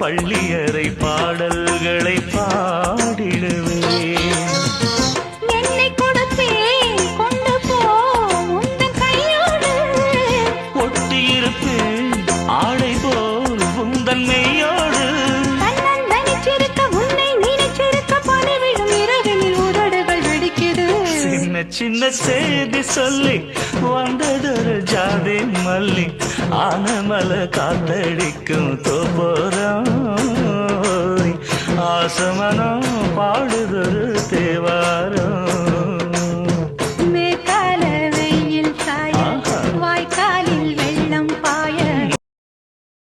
பள்ளியறை பாடல்களை பாடிடுவேன். என்னை கொடுத்தேன் கொண்டு போ உந்தன் கையோடு, ஒட்டியிருப்பேன் ஆடை போல் உந்தன் மெய்யோடு. கண்ணன் நினைச்சிருக்க உன்னை நினைச்சிருக்க பணிவிடும் இரவினில் உதடுகள் வெடிக்குது. சின்ன சின்ன செய்தி சொல்லி வந்ததொரு ஜாதி மல்லி, ஆனமல காத்தடிக்கும் தோப்போரம் ஆசமனம் பாடுதொரு